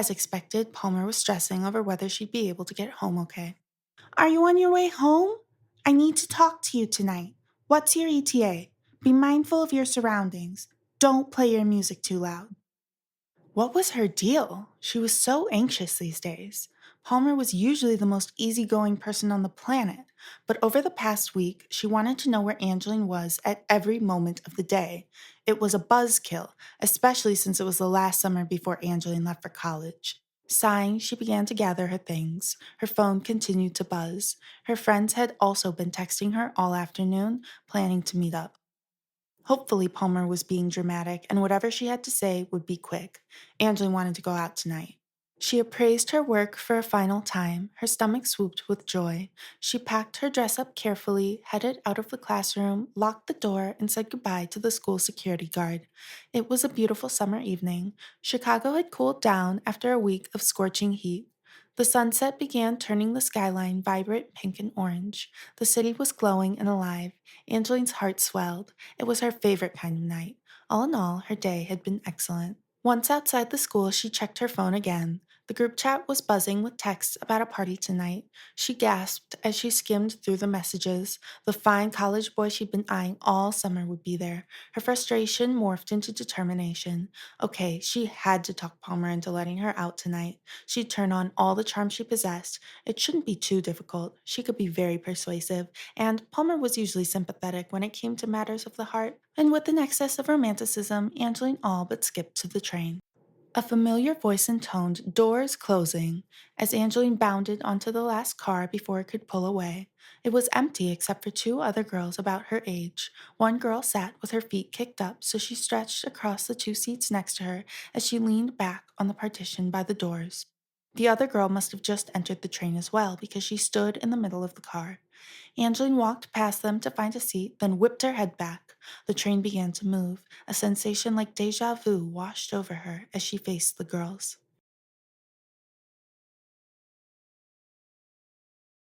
As expected, Palmer was stressing over whether she'd be able to get home okay. Are you on your way home? I need to talk to you tonight. What's your ETA? Be mindful of your surroundings. Don't play your music too loud. What was her deal? She was so anxious these days. Palmer was usually the most easygoing person on the planet, but over the past week, she wanted to know where Angeline was at every moment of the day. It was a buzzkill, especially since it was the last summer before Angeline left for college. Sighing, she began to gather her things. Her phone continued to buzz. Her friends had also been texting her all afternoon, planning to meet up. Hopefully, Palmer was being dramatic, and whatever she had to say would be quick. Angeline wanted to go out tonight. She appraised her work for a final time. Her stomach swooped with joy. She packed her dress up carefully, headed out of the classroom, locked the door, and said goodbye to the school security guard. It was a beautiful summer evening. Chicago had cooled down after a week of scorching heat. The sunset began turning the skyline vibrant pink and orange. The city was glowing and alive. Angeline's heart swelled. It was her favorite kind of night. All in all, her day had been excellent. Once outside the school, she checked her phone again. The group chat was buzzing with texts about a party tonight. She gasped as she skimmed through the messages. The fine college boy she'd been eyeing all summer would be there. Her frustration morphed into determination. Okay, she had to talk Palmer into letting her out tonight. She'd turn on all the charm she possessed. It shouldn't be too difficult. She could be very persuasive, and Palmer was usually sympathetic when it came to matters of the heart. And with an excess of romanticism, Angeline all but skipped to the train. A familiar voice intoned "doors closing" as Angeline bounded onto the last car before it could pull away. It was empty except for two other girls about her age. One girl sat with her feet kicked up, so she stretched across the two seats next to her as she leaned back on the partition by the doors. The other girl must have just entered the train as well because she stood in the middle of the car. Angeline walked past them to find a seat, then whipped her head back. The train began to move. A sensation like deja vu washed over her as she faced the girls.